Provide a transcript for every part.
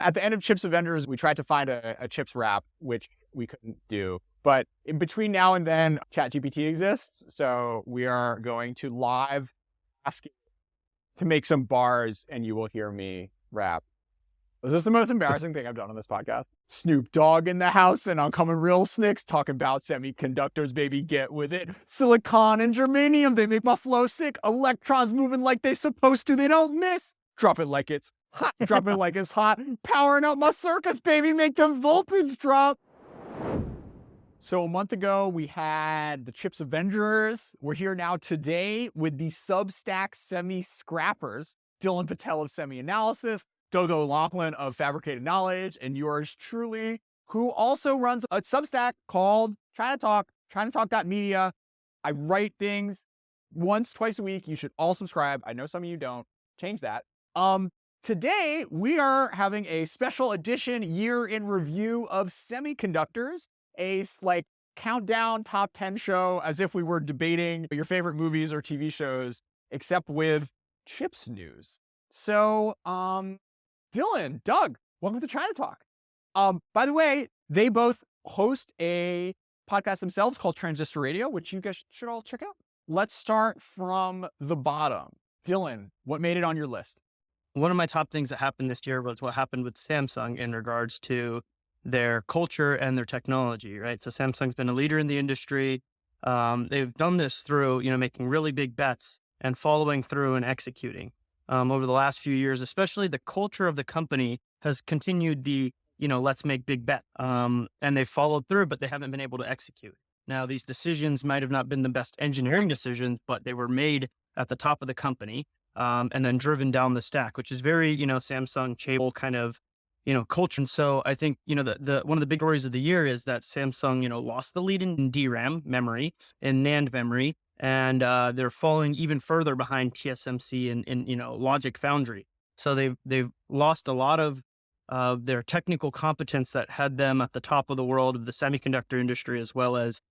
At the end of Chips Avengers, we tried to find a chips wrap, which we couldn't do. But in between now and then, ChatGPT exists. So we are going to live ask it to make some bars, and you will hear me rap. Is this the most embarrassing thing I've done on this podcast? Snoop Dogg in the house, and I'm coming real snicks, talking about semiconductors, baby, get with it. Silicon and germanium, they make my flow sick. Electrons moving like they supposed to, they don't miss. Drop it like it's hot, drop it like it's hot. Powering up my circuits, baby, make them voltage drop. So a month ago, we had the Chips Avengers. We're here now today with the Substack semi-scrappers, Dylan Patel of SemiAnalysis, Dogo Laughlin of Fabricated Knowledge, and yours truly, who also runs a Substack called ChinaTalk, chinatalk.media. I write things once, twice a week. You should all subscribe. I know some of you don't. Change that. Today, we are having a special edition year in review of semiconductors, a countdown top 10 show as if we were debating your favorite movies or TV shows, except with chips news. So, Dylan, Doug, welcome to China Talk. By the way, they both host a podcast themselves called Transistor Radio, which you guys should all check out. Let's start from the bottom. Dylan, what made it on your list? One of my top things that happened this year was what happened with Samsung in regards to their culture and their technology, right? So Samsung's been a leader in the industry. They've done this through, making really big bets and following through and executing. Over the last few years, especially the culture of the company has continued the, let's make big bet. And they've followed through, but they haven't been able to execute. Now, these decisions might have not been the best engineering decisions, but they were made at the top of the company and then driven down the stack, which is very, Samsung Chable kind of, culture. And so I think, the one of the big stories of the year is that Samsung, lost the lead in DRAM memory and NAND memory. And they're falling even further behind TSMC and Logic Foundry. So they've lost a lot of their technical competence that had them at the top of the world of the semiconductor industry, as well as,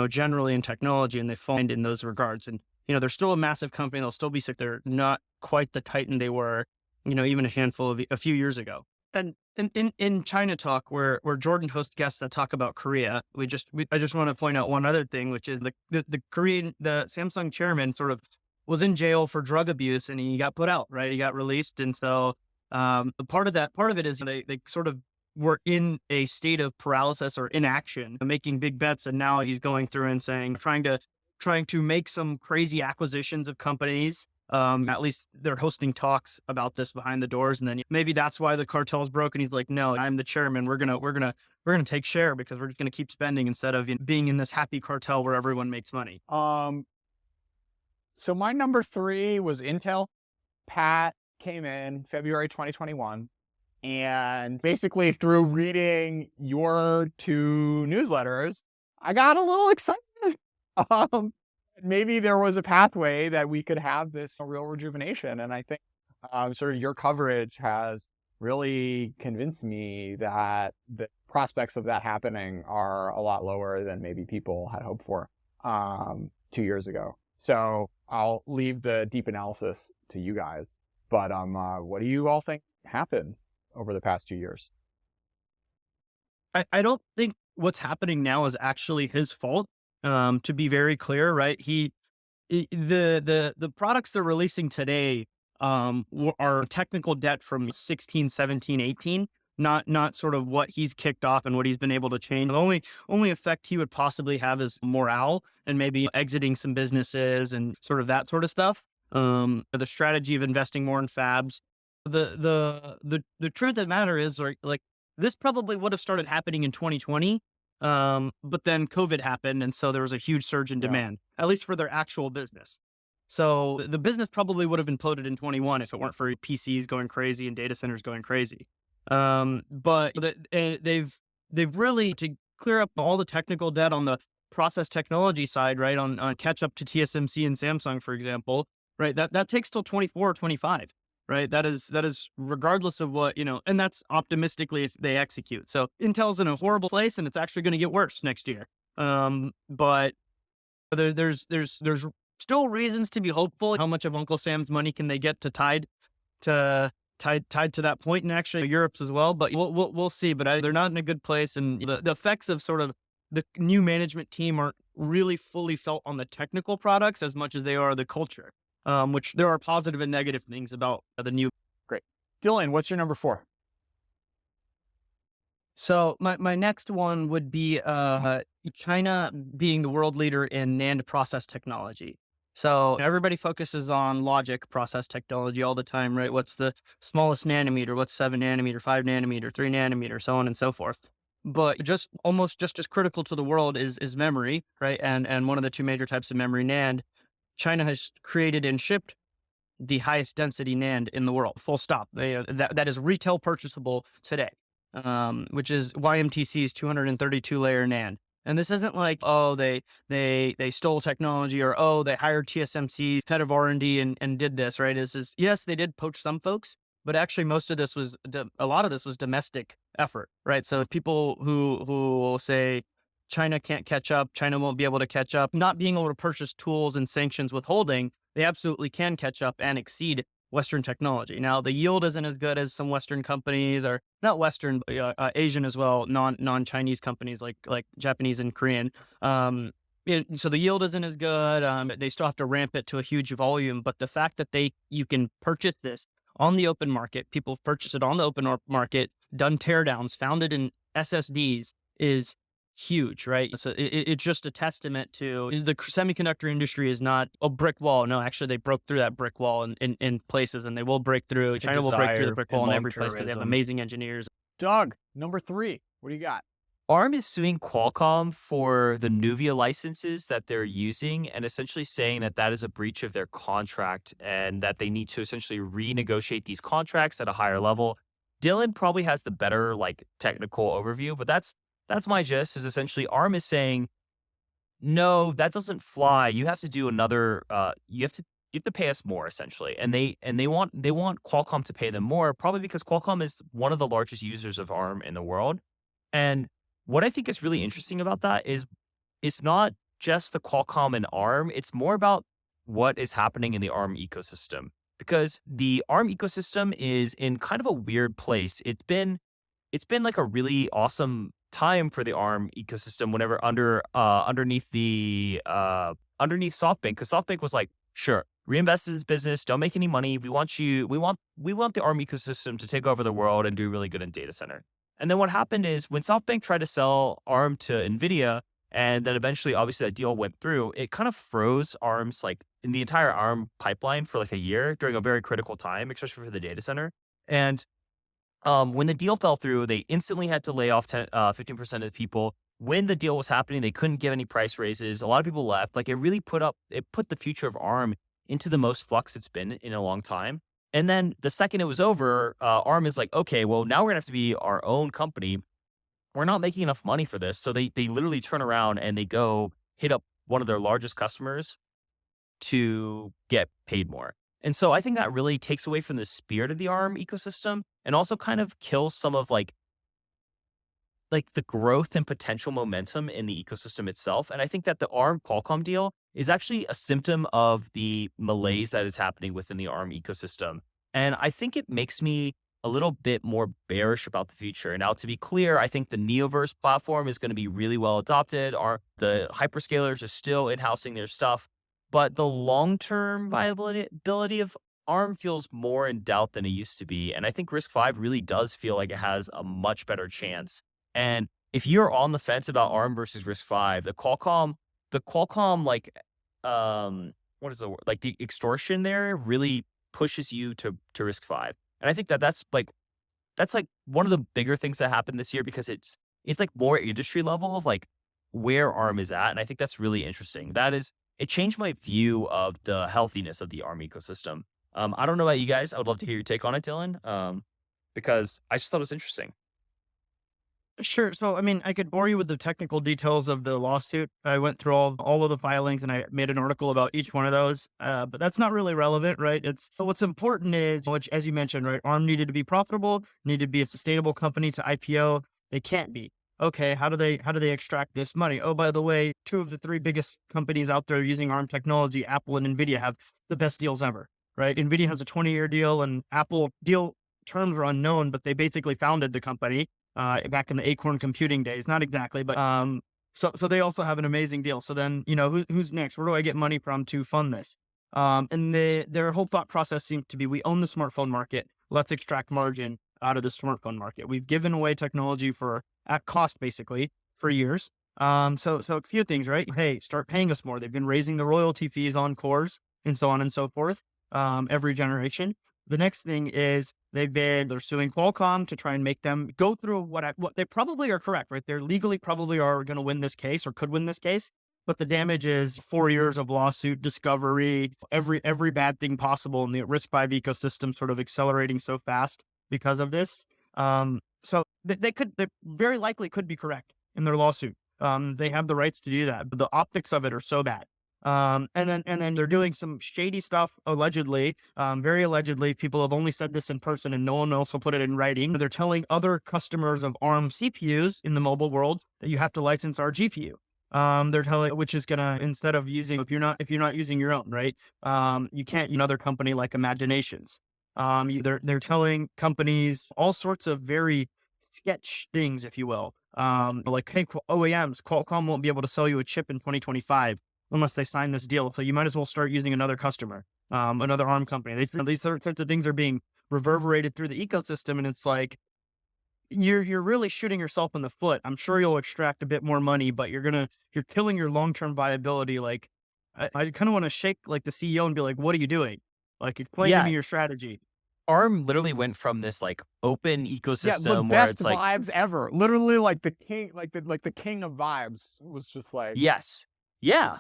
generally in technology, and they fallen in those regards. And, they're still a massive company. They'll still be sick. They're not quite the titan they were, even a few years ago. And in China Talk, where Jordan hosts guests that talk about Korea, I just want to point out one other thing, which is the Samsung chairman sort of was in jail for drug abuse, and he got put out, right? He got released, and so part of it is they sort of were in a state of paralysis or inaction, making big bets, and now he's going through and saying, trying to make some crazy acquisitions of companies. At least they're hosting talks about this behind the doors. And then maybe that's why the cartel is broken. He's like, no, I'm the chairman. We're going to take share because we're just going to keep spending instead of being in this happy cartel where everyone makes money. So my number 3 was Intel. Pat came in February 2021. And basically through reading your 2 newsletters, I got a little excited. Maybe there was a pathway that we could have this real rejuvenation. And I think sort of your coverage has really convinced me that the prospects of that happening are a lot lower than maybe people had hoped for 2 years ago. So I'll leave the deep analysis to you guys. But what do you all think happened over the past 2 years? I don't think what's happening now is actually his fault. To be very clear, right? The products they're releasing today are technical debt from 16, 17, 18, not sort of what he's kicked off and what he's been able to change. The only effect he would possibly have is morale and maybe exiting some businesses and sort of that sort of stuff. The strategy of investing more in fabs. The truth of the matter is like this probably would have started happening in 2020. But then COVID happened. And so there was a huge surge in demand, at least for their actual business. So the business probably would have imploded in 21 if it weren't for PCs going crazy and data centers going crazy. But they've really, to clear up all the technical debt on the process technology side, right? On catch up to TSMC and Samsung, for example, right? That takes till 24 or 25. Right. That is regardless of what, and that's optimistically if they execute. So Intel's in a horrible place and it's actually going to get worse next year. But there's still reasons to be hopeful. How much of Uncle Sam's money can they get to tide to tied to that point, and actually Europe's as well. But we'll see. But they're not in a good place, and the effects of sort of the new management team aren't really fully felt on the technical products as much as they are the culture. Which there are positive and negative things about the new. Great. Dylan, what's your number 4? So my next one would be China being the world leader in NAND process technology. So everybody focuses on logic process technology all the time, right? What's the smallest nanometer? What's 7 nanometer, 5 nanometer, 3 nanometer, so on and so forth. But almost just as critical to the world is memory, right? And one of the two major types of memory, NAND. China has created and shipped the highest density NAND in the world, full stop. That is retail purchasable today, which is YMTC's 232 layer NAND. And this isn't like, oh, they stole technology, or, oh, they hired TSMC head of R&D and did this, right? Yes, they did poach some folks, but actually most of this a lot of this was domestic effort, right? So people who will say China can't catch up, China won't be able to catch up, not being able to purchase tools and sanctions withholding, they absolutely can catch up and exceed Western technology. Now, the yield isn't as good as some Western companies, or not Western, but Asian as well, non-Chinese companies like Japanese and Korean. So the yield isn't as good. They still have to ramp it to a huge volume, but the fact that you can purchase this on the open market, people purchase it on the open market, done teardowns, founded in SSDs, is huge, right? So it's just a testament to the semiconductor industry is not a brick wall. No, actually, they broke through that brick wall in places, and they will break through. China will break through the brick wall in every place because they have amazing engineers. Doug, number 3. What do you got? ARM is suing Qualcomm for the Nuvia licenses that they're using, and essentially saying that that is a breach of their contract and that they need to essentially renegotiate these contracts at a higher level. Dylan probably has the better technical overview, but that's my gist. Is essentially ARM is saying, no, that doesn't fly. You have to do another. You have to pay us more, essentially, and they want Qualcomm to pay them more, probably because Qualcomm is one of the largest users of ARM in the world. And what I think is really interesting about that is it's not just the Qualcomm and ARM. It's more about what is happening in the ARM ecosystem, because the ARM ecosystem is in kind of a weird place. It's been like a really awesome time for the ARM ecosystem whenever underneath SoftBank, because SoftBank was like, sure, reinvest in this business, don't make any money. We want the ARM ecosystem to take over the world and do really good in data center. And then what happened is when SoftBank tried to sell ARM to NVIDIA, and then eventually, obviously, that deal went through, it kind of froze ARM's in the entire ARM pipeline for a year during a very critical time, especially for the data center. And when the deal fell through, they instantly had to lay off 15% of the people. When the deal was happening, they couldn't give any price raises. A lot of people left. It really put the future of ARM into the most flux it's been in a long time. And then the second it was over, ARM is like, okay, well, now we're gonna have to be our own company. We're not making enough money for this. So they literally turn around and they go hit up one of their largest customers to get paid more. And so I think that really takes away from the spirit of the ARM ecosystem, and also kind of kills some of the growth and potential momentum in the ecosystem itself. And I think that the ARM Qualcomm deal is actually a symptom of the malaise that is happening within the ARM ecosystem. And I think it makes me a little bit more bearish about the future. Now, to be clear, I think the Neoverse platform is going to be really well adopted. The hyperscalers are still in-housing their stuff, but the long-term viability of ARM feels more in doubt than it used to be. And I think Risc-V really does feel like it has a much better chance. And if you're on the fence about ARM versus Risc-V, the Qualcomm, what is the word? The extortion there really pushes you to Risc-V. And I think that's one of the bigger things that happened this year, because it's more industry level of where ARM is at. And I think that's really interesting. It changed my view of the healthiness of the ARM ecosystem. I don't know about you guys. I would love to hear your take on it, Dylan, because I just thought it was interesting. Sure. So, I could bore you with the technical details of the lawsuit. I went through all of the filings, and I made an article about each one of those. But that's not really relevant, right? So what's important is, which, as you mentioned, right, ARM needed to be profitable, needed to be a sustainable company to IPO. They can't be. Okay, how do they extract this money? Oh, by the way, 2 of the 3 biggest companies out there using ARM technology, Apple and NVIDIA, have the best deals ever, right? NVIDIA has a 20-year deal, and Apple deal terms are unknown, but they basically founded the company back in the Acorn computing days. Not exactly, but so they also have an amazing deal. So then, who's next? Where do I get money from to fund this? And their whole thought process seems to be, we own the smartphone market. Let's extract margin out of the smartphone market. We've given away technology at cost, basically, for years. So a few things, right? Hey, start paying us more. They've been raising the royalty fees on cores and so on and so forth, every generation. The next thing is they're suing Qualcomm to try and make them go through what they probably are correct, right? They're legally probably are going to win this case or could win this case, but the damage is 4 years of lawsuit discovery, every bad thing possible in the Risc-V ecosystem sort of accelerating so fast because of this. So they very likely could be correct in their lawsuit. They have the rights to do that, but the optics of it are so bad. And then they're doing some shady stuff, allegedly, very allegedly. People have only said this in person and no one else will put it in writing. They're telling other customers of ARM CPUs in the mobile world that you have to license our GPU. They're telling, which is gonna, instead of using, if you're not using your own, right? You can't use another company like Imaginations. They're telling companies all sorts of very sketch things, if you will. Like, hey, OEMs, Qualcomm won't be able to sell you a chip in 2025 unless they sign this deal. So you might as well start using another customer, another ARM company. These sorts of things are being reverberated through the ecosystem. And it's like, you're really shooting yourself in the foot. I'm sure you'll extract a bit more money, but you're killing your long-term viability. Like, I kind of want to shake like the CEO and be like, what are you doing? Like, explain to me your strategy. ARM literally went from this like open ecosystem the where best it's like vibes ever. Literally like the king, like the king of vibes was just like, yes, yeah.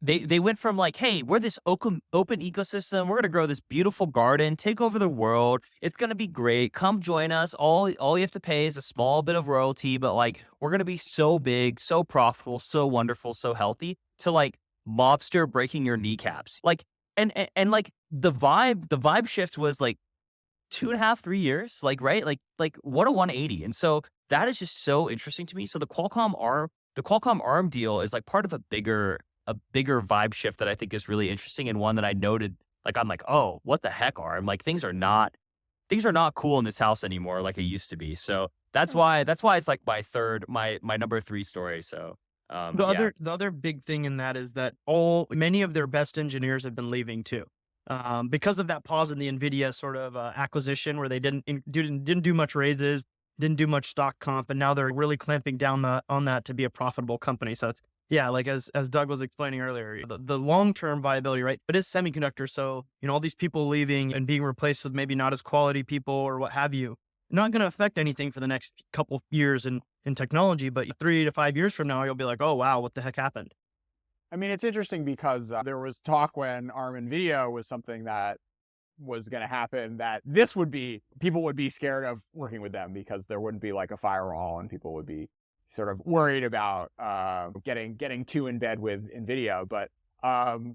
They went from like, hey, we're this open ecosystem. We're gonna grow this beautiful garden, take over the world. It's gonna be great. Come join us. All you have to pay is a small bit of royalty, but like we're gonna be so big, so profitable, so wonderful, so healthy. To like mobster breaking your kneecaps. Like and like the vibe shift was like 2.5, 3 years. Like right, like what a 180. And so that is just so interesting to me. So the Qualcomm ARM deal is like part of a bigger vibe shift that I think is really interesting, and one that I noted, like, I'm like, oh, what the heck, ARM? Like things are not cool in this house anymore like it used to be. So that's why it's like my number 3 story. So The other big thing in that is that many of their best engineers have been leaving too. Because of that pause in the NVIDIA sort of acquisition where they didn't do much raises, didn't do much stock comp, and now they're really clamping down on that to be a profitable company. So it's, yeah, like as Doug was explaining earlier, the long-term viability, right? But it's semiconductor. So, all these people leaving and being replaced with maybe not as quality people or what have you, not going to affect anything for the next couple years in technology, but 3 to 5 years from now, you'll be like, oh, wow, what the heck happened? I mean, it's interesting because there was talk when ARM NVIDIA was something that was going to happen that people would be scared of working with them because there wouldn't be like a firewall and people would be sort of worried about getting too in bed with NVIDIA. But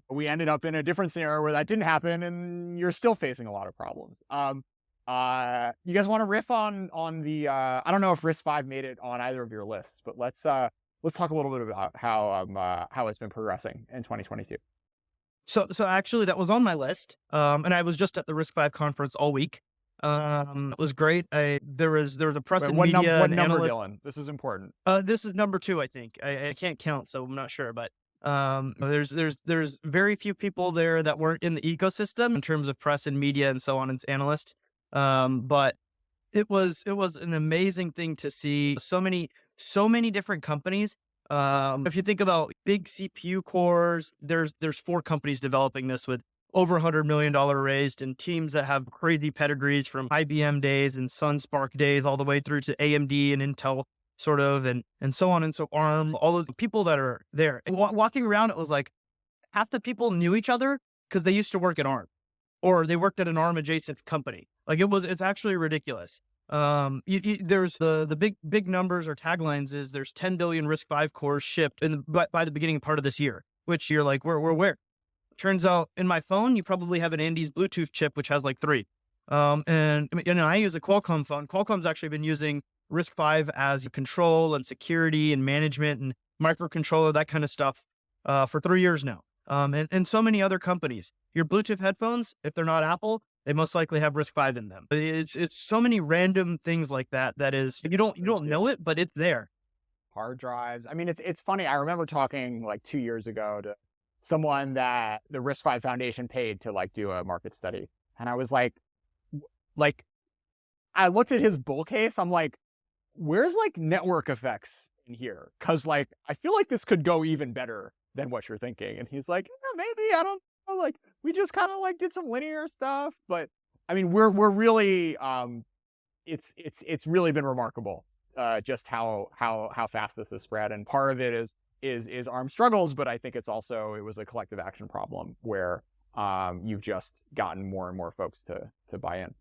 we ended up in a different scenario where that didn't happen and you're still facing a lot of problems. You guys want to riff on the, I don't know if Risc-V made it on either of your lists, but let's talk a little bit about how it's been progressing in 2022. So actually that was on my list. And I was just at the Risc-V conference all week. It was great. There was a press and media what number, analyst. Dylan? This is important. This is number 2, I think. I can't count, so I'm not sure, but there's very few people there that weren't in the ecosystem in terms of press and media and so on and analysts. But it was an amazing thing to see so many different companies. If you think about big CPU cores, there's 4 companies developing this with over $100 million raised, and teams that have crazy pedigrees from IBM days and SunSpark days all the way through to AMD and Intel sort of, and so on and so ARM, all of the people that are there. And walking around, it was like half the people knew each other because they used to work at ARM or they worked at an ARM adjacent company. Like it's actually ridiculous. There's the big numbers or taglines is there's 10 billion Risc-V cores shipped by the beginning part of this year, which you're like, we're where? Turns out in my phone, you probably have an Andes Bluetooth chip, which has like 3. And I use a Qualcomm phone. Qualcomm's actually been using Risc-V as control and security and management and microcontroller, that kind of stuff, for 3 years now. And so many other companies. Your Bluetooth headphones, if they're not Apple, They most likely have Risc-V in them. It's so many random things like that. That is, you don't know it, but it's there. Hard drives. I mean, it's funny. I remember talking like 2 years ago to someone that the Risc-V Foundation paid to like do a market study, and I was like, I looked at his bull case. I'm like, where's like network effects in here? Because like I feel like this could go even better than what you're thinking. And he's like, yeah, maybe, I don't know. Like we just kind of like did some linear stuff, but I mean, we're really it's really been remarkable. Just how fast this has spread, and part of it is ARM struggles, but I think it was a collective action problem where you've just gotten more and more folks to buy in.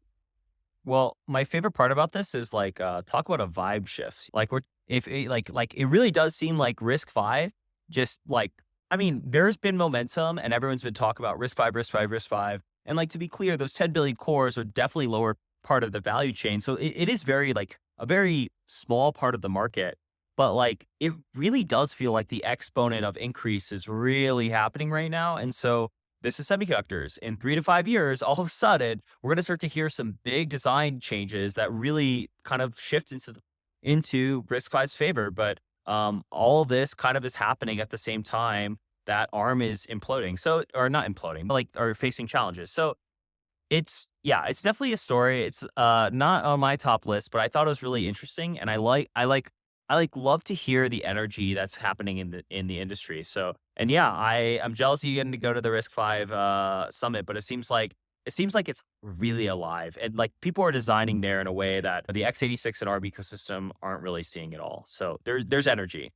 Well, my favorite part about this is like talk about a vibe shift. Like if it, like it really does seem like Risc-V just like, I mean, there's been momentum and everyone's been talking about Risc-V. And like, to be clear, those 10 billion cores are definitely lower part of the value chain. So it is very like a very small part of the market, but like it really does feel like the exponent of increase is really happening right now. And so this is semiconductors. In 3 to 5 years, all of a sudden, we're going to start to hear some big design changes that really kind of shift into Risc-V's favor. But all of this kind of is happening at the same time that ARM is imploding. So, or not imploding, but like are facing challenges. So it's definitely a story. It's not on my top list, but I thought it was really interesting, and I love to hear the energy that's happening in the industry. So, and yeah, I'm jealous of you getting to go to the Risc-V summit, but it seems like it's really alive, and like people are designing there in a way that the x86 and ARM ecosystem aren't really seeing at all. So there's energy.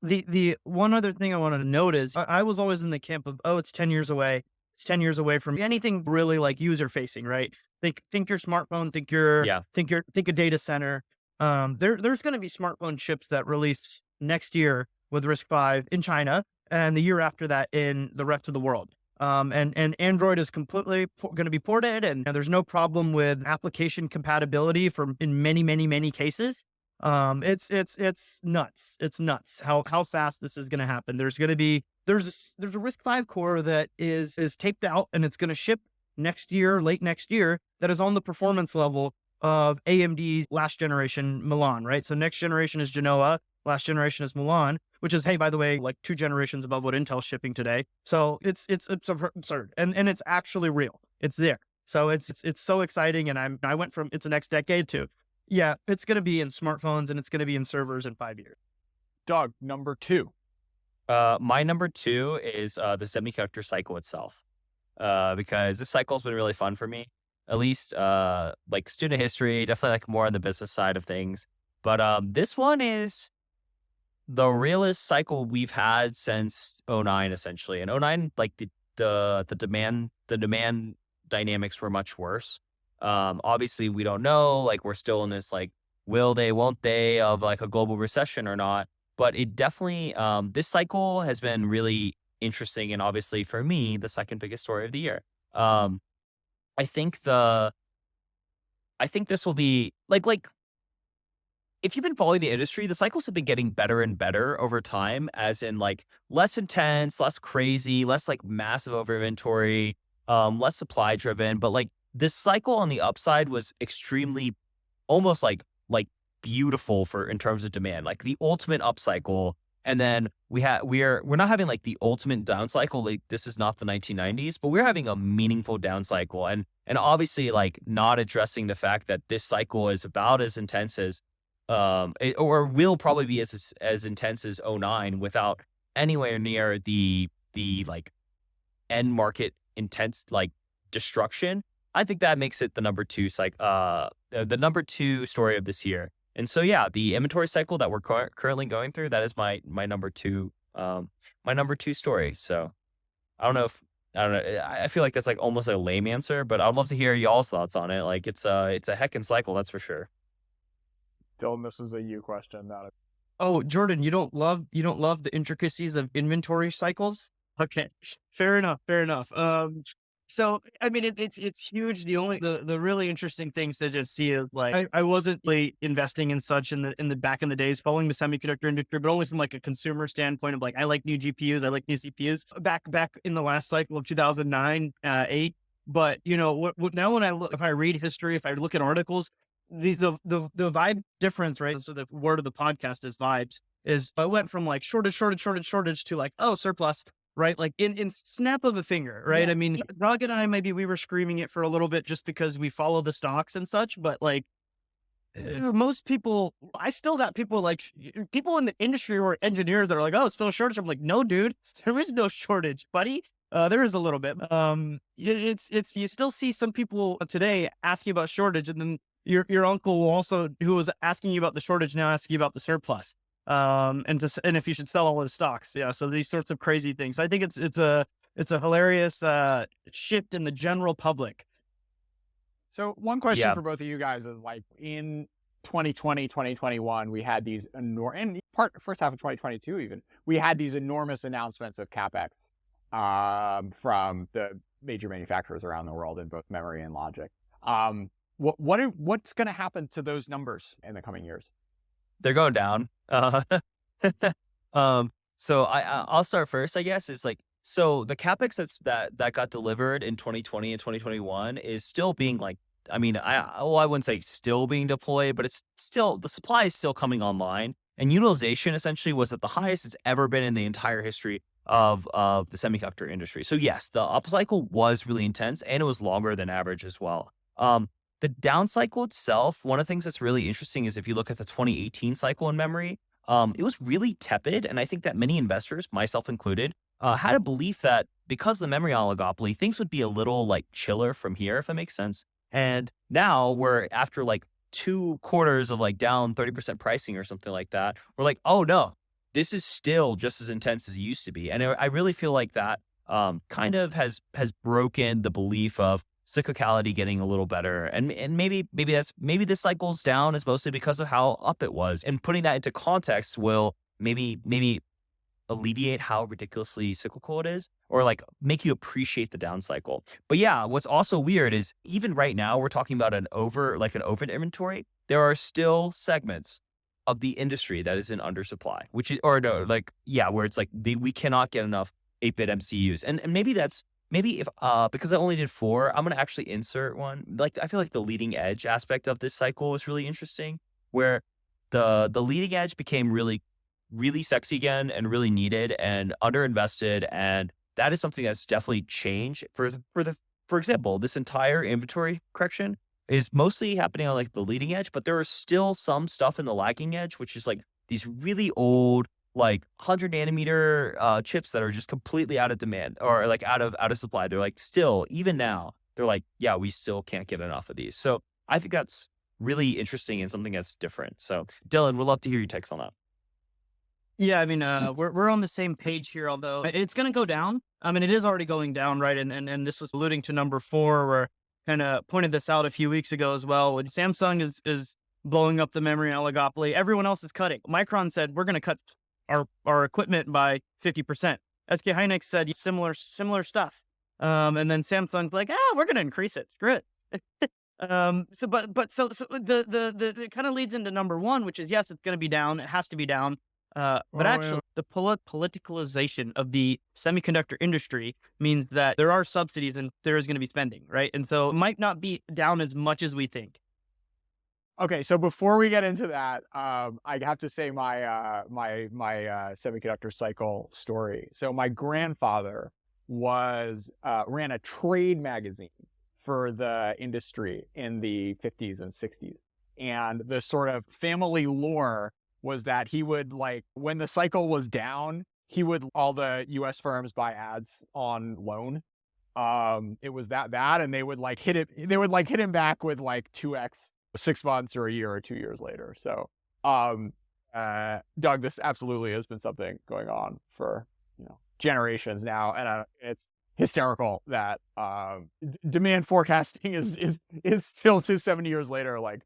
The one other thing I wanted to note is I was always in the camp of, oh, it's 10 years away. It's 10 years away from anything really like user facing, right? Think your smartphone, think a data center. There's going to be smartphone chips that release next year with Risc-V in China, and the year after that in the rest of the world. And Android is completely going to be ported, and there's no problem with application compatibility in many cases. It's nuts. It's nuts how fast this is going to happen. There's a Risc-V core that is taped out, and it's going to ship late next year, that is on the performance level of AMD's last generation Milan, right? So next generation is Genoa, last generation is Milan, which is, hey, by the way, like 2 generations above what Intel's shipping today. So it's absurd, and it's actually real. It's there. So it's so exciting, and I went from it's the next decade to, yeah, it's going to be in smartphones and it's going to be in servers in 5 years. Doug, number 2. My number 2 is the semiconductor cycle itself, because this cycle has been really fun for me. At least like student history, definitely like more on the business side of things. But this one is the realest cycle we've had since 09, essentially. And 09, like the demand dynamics were much worse. Obviously we don't know, like we're still in this like will they, won't they of like a global recession or not. But it definitely, this cycle has been really interesting. And obviously for me, the second biggest story of the year. I think this will be like if you've been following the industry, the cycles have been getting better and better over time, as in like less intense, less crazy, less like massive over inventory, less supply driven. But like this cycle on the upside was extremely almost like beautiful in terms of demand, like the ultimate upcycle. And then we're not having like the ultimate down cycle. Like this is not the 1990s, but we're having a meaningful down cycle, and obviously like not addressing the fact that this cycle is about as intense as or will probably be as intense as 09 without anywhere near the like end market intense like destruction. I think that makes it the number 2 the number 2 story of this year. And so, yeah, the inventory cycle that we're currently going through, that is my number 2, my number 2 story. So I don't know. I feel like that's like almost a lame answer, but I'd love to hear y'all's thoughts on it. Like it's a heckin' cycle, that's for sure. Dylan, this is a you question, not a... Oh, Jordan, you don't love the intricacies of inventory cycles? Okay, fair enough. So, I mean, it's huge. The really interesting things to just see is like, I wasn't really investing in such in the back in the days following the semiconductor industry, but only from like a consumer standpoint of like, I like new GPUs, I like new CPUs. Back in the last cycle of 2009, 8, But now when if I read history, if I look at articles, the vibe difference, right? So the word of the podcast is vibes. Is I went from like shortage to like, oh, surplus, right? Like in snap of a finger, right? Yeah. I mean, Doug and I, maybe we were screaming it for a little bit just because we follow the stocks and such, but like most people, I still got people like people in the industry who are engineers that are like, oh, it's still a shortage. I'm like, no, dude, there is no shortage, buddy. There is a little bit. It's you still see some people today asking about shortage, and then your uncle will also, who was asking you about the shortage, now asking you about the surplus. And if you should sell all his stocks. Yeah. So these sorts of crazy things. I think it's a hilarious shift in the general public. So one question Yeah. for both of you guys is like in 2020, 2021, we had these first half of 2022 even, we had these enormous announcements of CapEx from the major manufacturers around the world in both memory and logic. What's going to happen to those numbers in the coming years? They're going down. So I'll start first, I guess. Is like, so the CapEx that got delivered in 2020 and 2021 is still being like, I mean, I wouldn't say still being deployed, but it's still, the supply is still coming online, and utilization essentially was at the highest it's ever been in the entire history of the semiconductor industry. So yes, the upcycle was really intense, and it was longer than average as well. The down cycle itself, one of the things that's really interesting is if you look at the 2018 cycle in memory, it was really tepid. And I think that many investors, myself included, had a belief that because of the memory oligopoly, things would be a little like chiller from here, if that makes sense. And now we're after like 2 quarters of like down 30% pricing or something like that. We're like, oh no, this is still just as intense as it used to be. And I really feel like that kind of has broken the belief of cyclicality getting a little better. And maybe this cycle's down is mostly because of how up it was. And putting that into context will maybe alleviate how ridiculously cyclical it is, or like make you appreciate the down cycle. But yeah, what's also weird is even right now we're talking about an over inventory. There are still segments of the industry that is in undersupply, which is, or no, like, yeah, where it's like we cannot get enough 8-bit MCUs. And maybe if because I only did 4, I'm going to actually insert one. Like, I feel like the leading edge aspect of this cycle is really interesting, where the leading edge became really, really sexy again and really needed and underinvested. And that is something that's definitely changed. For example, this entire inventory correction is mostly happening on like the leading edge, but there is still some stuff in the lagging edge, which is like these really old, like 100 nanometer chips that are just completely out of demand, or like out of supply. They're like, still, even now, they're like, yeah, we still can't get enough of these. So I think that's really interesting and something that's different. So Dylan, we'd love to hear your takes on that. Yeah, I mean, we're on the same page here, although it's going to go down. I mean, it is already going down, right? And this was alluding to number 4, where kind of pointed this out a few weeks ago as well. When Samsung is blowing up the memory oligopoly, everyone else is cutting. Micron said, we're going to cut our equipment by 50%. SK Hynix said similar stuff. And then Samsung's like, we're going to increase it. Screw it. So the kind of leads into number 1, which is, yes, it's going to be down. It has to be down. But actually, the politicalization of the semiconductor industry means that there are subsidies and there is going to be spending, right? And so it might not be down as much as we think. Okay, so before we get into that, I have to say my semiconductor cycle story. So my grandfather ran a trade magazine for the industry in the 50s and 60s, and the sort of family lore was that he would, like, when the cycle was down, he would all the U.S. firms buy ads on loan. It was that bad, and they would like hit it. They would like hit him back with like 2x 6 months or a year or 2 years later. So, Doug, this absolutely has been something going on for generations now, and it's hysterical that demand forecasting is still 70 years later, like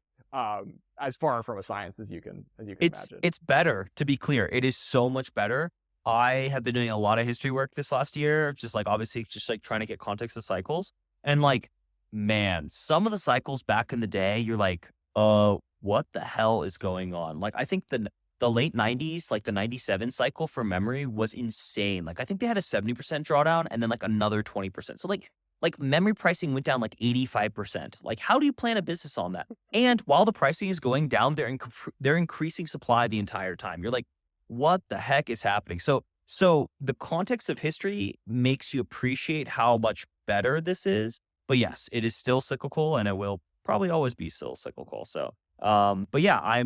as far from a science as you can imagine. It's better, to be clear. It is so much better. I have been doing a lot of history work this last year, just like obviously just like trying to get context of cycles. And like, man, some of the cycles back in the day, you're like, what the hell is going on? Like, I think the late 90s, like the 97 cycle for memory was insane. Like, I think they had a 70% drawdown and then like another 20%. So like like memory pricing went down like 85%. Like, how do you plan a business on that? And while the pricing is going down, they're increasing supply the entire time. You're like, what the heck is happening? So the context of history makes you appreciate how much better this is. But yes, it is still cyclical, and it will probably always be still cyclical. So, but yeah,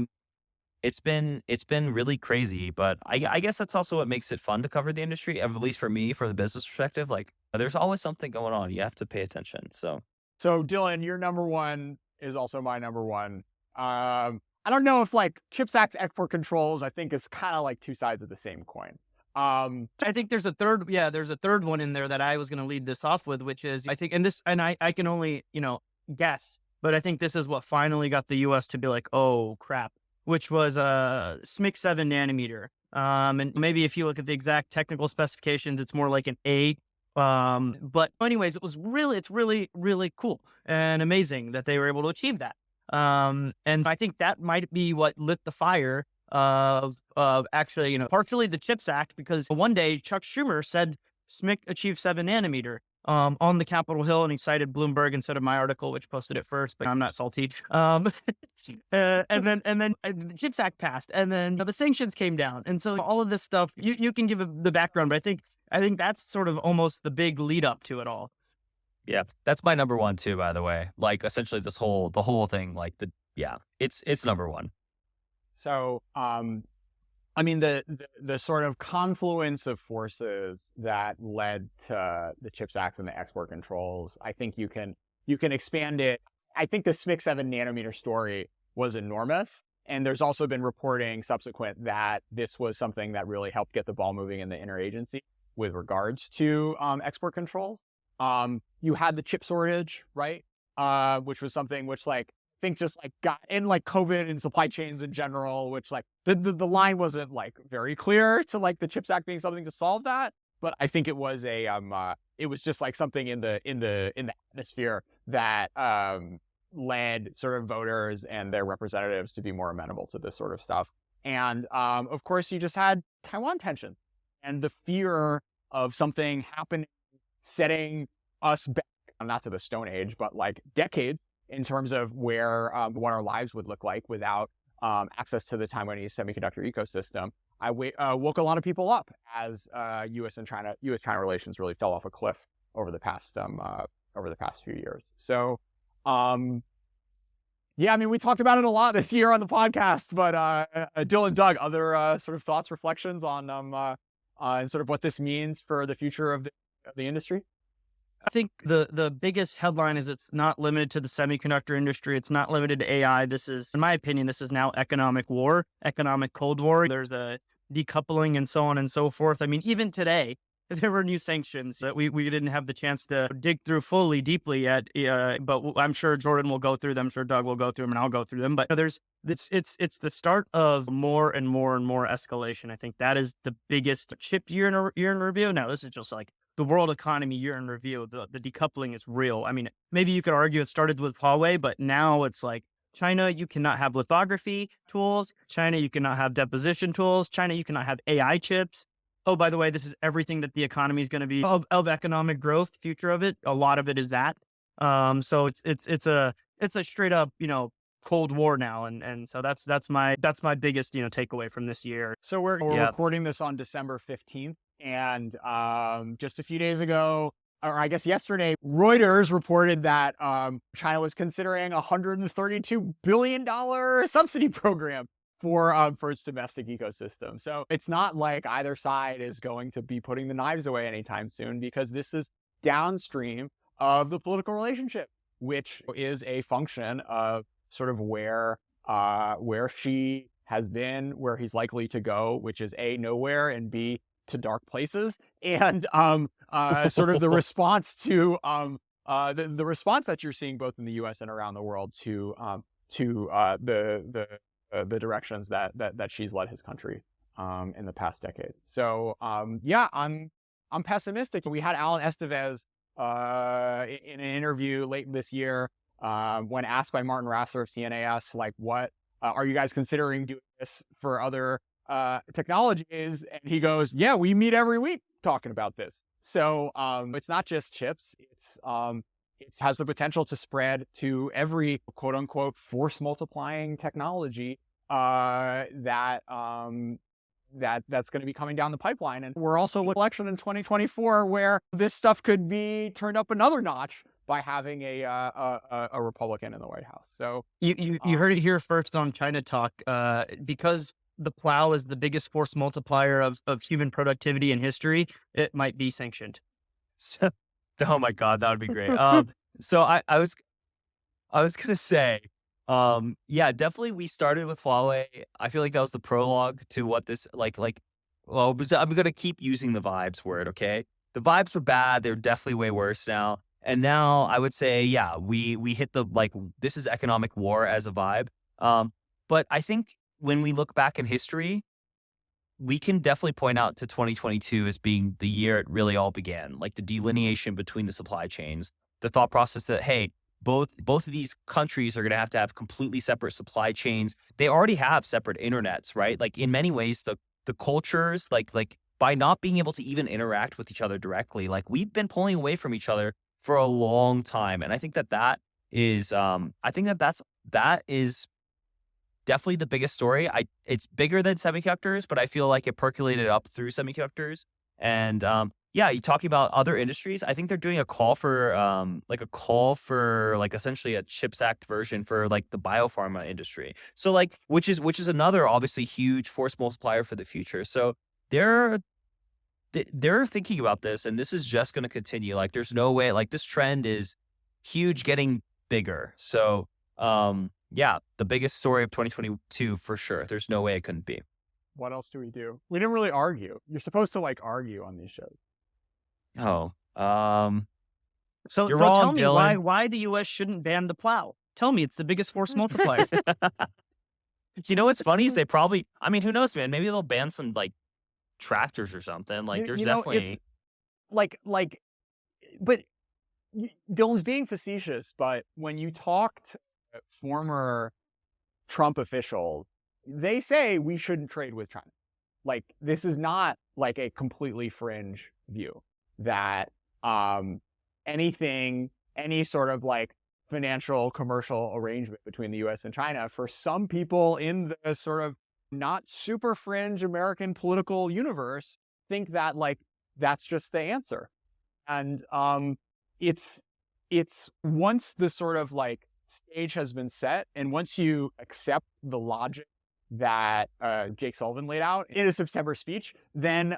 it's been really crazy, but I guess that's also what makes it fun to cover the industry, at least for me, for the business perspective. Like, there's always something going on. You have to pay attention. So Dylan, your number one is also my number one. I don't know if like CHIPS Act export controls, I think is kind of like two sides of the same coin. I think there's a third, there's a third one in there that I was going to lead this off with, which is, I think, and I can only, guess, but I think this is what finally got the US to be like, oh crap, which was SMIC 7 nanometer. And maybe if you look at the exact technical specifications, it's more like an 8. But anyways, it's really, really cool and amazing that they were able to achieve that. And I think that might be what lit the fire of actually, partially the CHIPS Act, because one day Chuck Schumer said SMIC achieved 7 nanometer on the Capitol Hill, and he cited Bloomberg instead of my article, which posted it first, but I'm not salty. And then the CHIPS Act passed, and then the sanctions came down, and so all of this stuff, you can give the background, but I think that's sort of almost the big lead up to it all. yeah, that's my number one too, by the way. Like, essentially the whole thing, like it's number one. So, I mean, the sort of confluence of forces that led to the CHIPS Act and the export controls, I think you can expand it. I think the SMIC 7 nanometer story was enormous. And there's also been reporting subsequent that this was something that really helped get the ball moving in the interagency with regards to export control. You had the chip shortage, right? Which was something which, like, I think just like got in like COVID and supply chains in general, which like the line wasn't like very clear to like the CHIPS Act being something to solve that. But I think it was it was just like something in the atmosphere that led sort of voters and their representatives to be more amenable to this sort of stuff. And of course, you just had Taiwan tension and the fear of something happening, setting us back, not to the Stone Age, but like decades, in terms of where what our lives would look like without access to the Taiwanese semiconductor ecosystem. I woke a lot of people up as U.S.-China relations really fell off a cliff over the past few years. So, yeah, I mean, we talked about it a lot this year on the podcast. But Dylan, Doug, other sort of thoughts, reflections on sort of what this means for the future of the industry? I think the biggest headline is it's not limited to the semiconductor industry. It's not limited to AI. This is, in my opinion, this is now economic war, economic Cold War. There's a decoupling and so on and so forth. I mean, even today, there were new sanctions that we didn't have the chance to dig through deeply yet. But I'm sure Jordan will go through them. I'm sure Doug will go through them, and I'll go through them. But it's the start of more and more and more escalation. I think that is the biggest chip year in review. Now, this is just like the world economy year in review. The decoupling is real. I mean, maybe you could argue it started with Huawei, but now it's like China, you cannot have lithography tools. China, you cannot have deposition tools. China, you cannot have AI chips. Oh, by the way, this is everything that the economy is going to be of economic growth. Future of it, a lot of it is that. So it's a straight up Cold War now, and so that's my biggest takeaway from this year. So we're recording this on December 15th. And just a few days ago, or I guess yesterday, Reuters reported that China was considering a $132 billion subsidy program for its domestic ecosystem. So it's not like either side is going to be putting the knives away anytime soon, because this is downstream of the political relationship, which is a function of sort of where Xi has been, where he's likely to go, which is A, nowhere, and B, to dark places, and sort of the response to the response that you're seeing both in the U.S. and around the world to the directions that she's led his country in the past decade. So yeah, I'm pessimistic. We had Alan Estevez in an interview late this year when asked by Martin Rasser of CNAS, like, what are you guys considering doing this for other technologies, and he goes, yeah, we meet every week talking about this. So it's not just chips. It has the potential to spread to every quote unquote force multiplying technology that's going to be coming down the pipeline. And we're also looking at election in 2024 where this stuff could be turned up another notch by having a Republican in the White House. So you heard it here first on China Talk. Because the plow is the biggest force multiplier of human productivity in history, it might be sanctioned. So, oh my God, that would be great. So I was gonna say, yeah, definitely we started with Huawei. I feel like that was the prologue to what this well, I'm gonna keep using the vibes word, okay? The vibes were bad, they're definitely way worse now. And now I would say, yeah, we hit the this is economic war as a vibe. But I think when we look back in history, we can definitely point out to 2022 as being the year it really all began, like the delineation between the supply chains, the thought process that, hey, both of these countries are going to have completely separate supply chains. They already have separate internets, right? Like in many ways, the cultures, like by not being able to even interact with each other directly, like we've been pulling away from each other for a long time. And I think that is, that is definitely the biggest story. It's bigger than semiconductors, but I feel like it percolated up through semiconductors. And yeah, you talking about other industries. I think they're doing a call for essentially a CHIPS Act version for like the biopharma industry. So like which is another obviously huge force multiplier for the future. So they're thinking about this, and this is just going to continue. Like there's no way. Like this trend is huge, getting bigger. So yeah, the biggest story of 2022 for sure. There's no way it couldn't be. what else do? We didn't really argue. You're supposed to like argue on these shows. Oh, So, you're so wrong, tell me Dylan. why the U.S. shouldn't ban the plow. Tell me it's the biggest force multiplier. You know what's funny is they probably. I mean, who knows, man? Maybe they'll ban some like tractors or something. Like there's definitely. It's but Dylan's being facetious. But when you talk to former Trump officials, they say we shouldn't trade with China. Like this is not like a completely fringe view that any sort of like financial commercial arrangement between the US and China, for some people in the sort of not super fringe American political universe, think that like that's just the answer. And it's once the sort of like stage has been set, and once you accept the logic that Jake Sullivan laid out in a September speech, then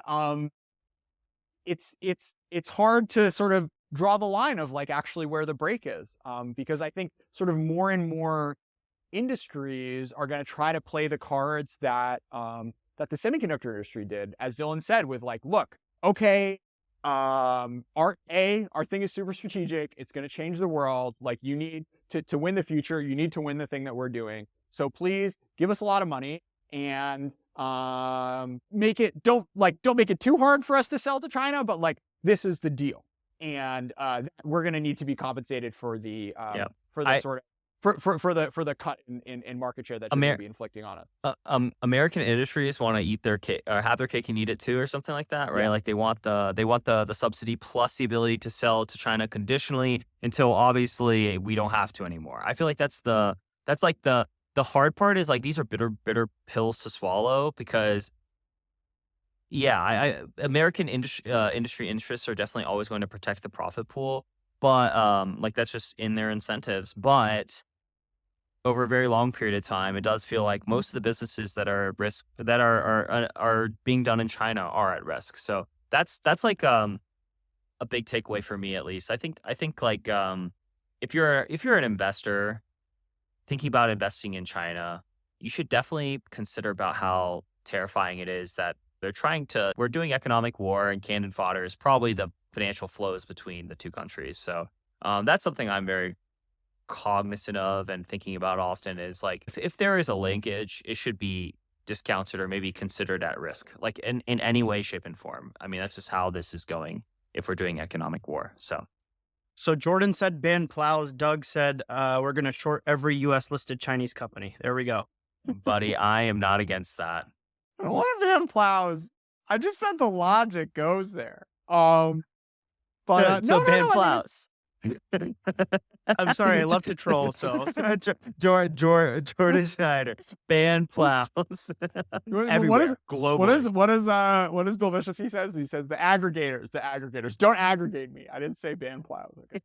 it's hard to sort of draw the line of like actually where the break is, because I think sort of more and more industries are going to try to play the cards that that the semiconductor industry did, as Dylan said, with like, look, okay, our thing is super strategic. It's going to change the world. Like you need to win the future. You need to win the thing that we're doing. So please give us a lot of money and don't make it too hard for us to sell to China, but like this is the deal. And we're going to need to be compensated for the for the cut in market share that they're going to be inflicting on us. American industries want to eat their cake or have their cake and eat it too, or something like that, right? Yeah. Like they want the subsidy plus the ability to sell to China conditionally until obviously we don't have to anymore. I feel like that's like the hard part is like these are bitter pills to swallow because. Yeah, American industry interests are definitely always going to protect the profit pool, but like that's just in their incentives. But over a very long period of time, it does feel like most of the businesses that are at risk that are being done in China are at risk. So that's like a big takeaway for me, at least. I think like if you're an investor thinking about investing in China, you should definitely consider about how terrifying it is that we're doing economic war, and cannon fodder is probably the financial flows between the two countries. So that's something I'm very cognizant of and thinking about often is like, if there is a linkage, it should be discounted or maybe considered at risk, like in any way, shape, and form. I mean, that's just how this is going if we're doing economic war. So Jordan said ban plows. Doug said we're going to short every U.S. listed Chinese company. There we go. Buddy, I am not against that. What if man plows? I just said the logic goes there. But So no, ban I think plows. I'm sorry, I love to troll, so Jordan Schneider, ban plows everywhere, globally. What is Bill Bishop? He says the aggregators. Don't aggregate me. I didn't say ban plows. Okay.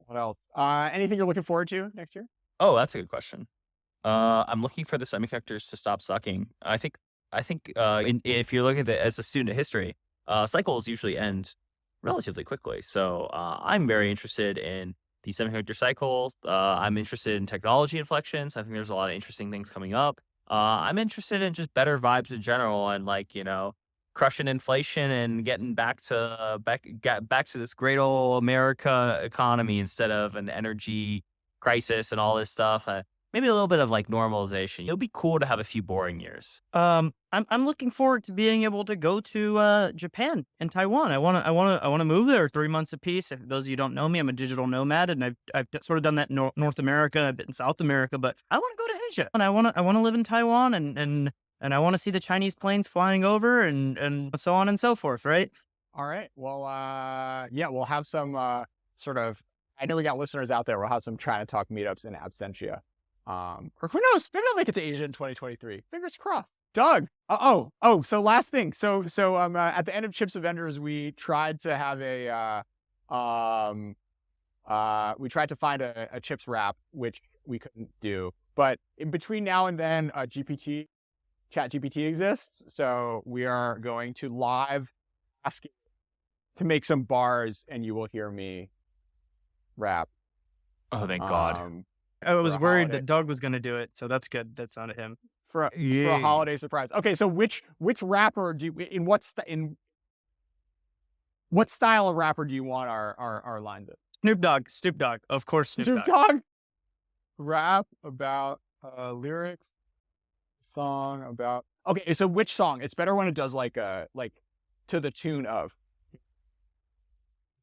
What else? Anything you're looking forward to next year? Oh, that's a good question. I'm looking for the semiconductors to stop sucking. I think if you're looking at it as a student of history, cycles usually end relatively quickly. So I'm very interested in the semiconductor cycle. I'm interested in technology inflections. I think there's a lot of interesting things coming up. I'm interested in just better vibes in general and crushing inflation and getting back to this great old America economy instead of an energy crisis and all this stuff. Maybe a little bit of normalization. It'll be cool to have a few boring years. I'm looking forward to being able to go to Japan and Taiwan. I want to move there 3 months apiece. If those of you don't know me, I'm a digital nomad, and I've sort of done that in North America. I've been in South America, but I want to go to Asia, and I want to live in Taiwan, and I want to see the Chinese planes flying over, and so on and so forth. Right? All right. Well, yeah, we'll have some sort of. I know we got listeners out there. We'll have some ChinaTalk meetups in absentia. Or who knows? Maybe I'll make it to Asia in 2023. Fingers crossed. Doug. So last thing. So at the end of Chips of Vendors, we tried to have we tried to find a chips wrap, which we couldn't do. But in between now and then, ChatGPT exists. So we are going to live ask it to make some bars, and you will hear me rap. Oh, thank God. I was worried that Doug was going to do it, so that's good. That's on him for a holiday surprise. Okay, so which rapper do you in what style of rapper do you want our lines in? Snoop Dogg, of course. Snoop Dogg. Rap about lyrics, song about. Okay, so which song? It's better when it does like to the tune of.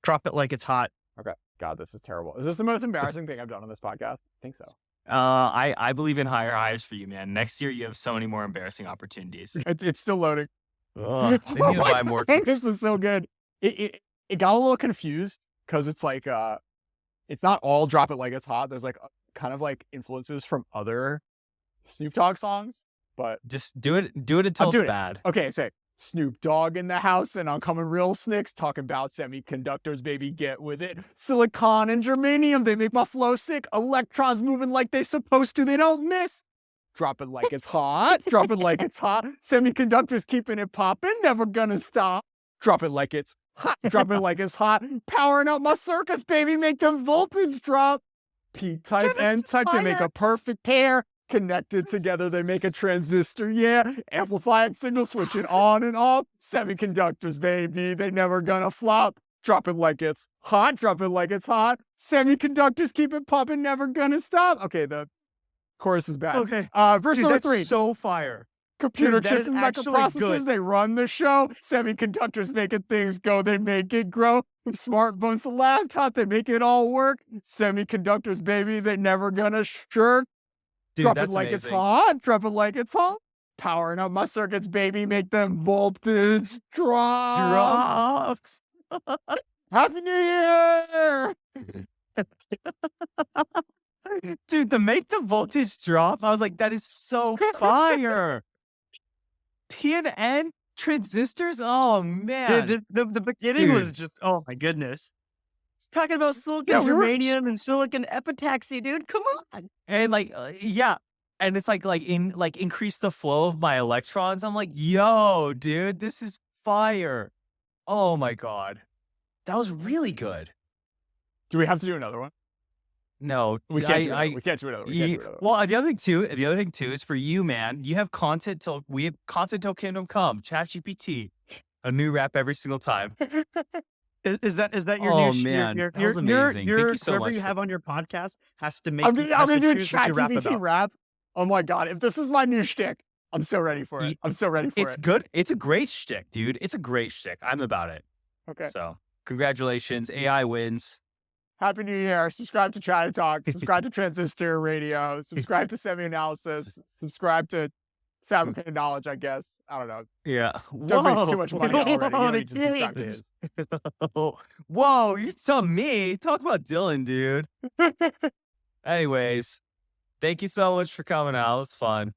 Drop It Like It's Hot. Okay. God, this is terrible. Is this the most embarrassing thing I've done on this podcast? I think so. I believe in higher highs for you, man. Next year, you have so many more embarrassing opportunities. It's still loading. They need to buy more. This is so good. It got a little confused because it's it's not all Drop It Like It's Hot. There's kind of influences from other Snoop Dogg songs, but just do it until it's bad. Okay, say Snoop Dogg in the house, and I'm coming real snicks, talking about semiconductors, baby, get with it. Silicon and germanium, they make my flow sick. Electrons moving like they supposed to, they don't miss. Drop it like it's hot, drop it like it's hot. Semiconductors keeping it popping, never gonna stop. Drop it like it's hot, drop it like it's hot. Powering up my circuits, baby, make them voltage drop. P-type, N-type, they make a perfect pair. Connected together, they make a transistor, yeah. Amplified signal switching on and off. Semiconductors, baby, they never gonna flop. Drop it like it's hot, drop it like it's hot. Semiconductors keep it popping, never gonna stop. Okay, the chorus is bad. Okay. Verse number 3. So fire. Computer chips and microprocessors, they run the show. Semiconductors making things go, they make it grow. From smartphones to laptop, they make it all work. Semiconductors, baby, they never gonna shirk. Dude, drop it like it's hot, drop it like it's hot. Powering up my circuits, baby, make them voltage drop. Happy New Year! Dude, to make the voltage drop, I was like, that is so fire. P and N transistors? Oh, man. The beginning was just, oh my goodness. It's talking about silicon germanium and silicon epitaxy, dude. Come on. And yeah. And it's increase the flow of my electrons. I'm like, yo, dude, this is fire. Oh my God. That was really good. Do we have to do another one? No, we can't. We can't do another one. Well, the other thing too is for you, man. You have content till Kingdom Come. ChatGPT, a new rap every single time. Is that your new? Oh man, that was amazing. Thank you so whoever much. You have on your podcast has to make. I'm gonna do a ChatGPT rap. Oh my God! If this is my new shtick, I'm so ready for it. It's good. It's a great shtick, dude. It's a great shtick. I'm about it. Okay. So congratulations, AI wins. Happy New Year. Subscribe to ChinaTalk. Subscribe to Transistor Radio. Subscribe to SemiAnalysis. Subscribe to Fabricated Knowledge, I guess. I don't know. Yeah. Doug makes too much money already. You don't need to subscribe to his. Whoa, you tell me. Talk about Dylan, dude. Anyways, thank you so much for coming out. It was fun.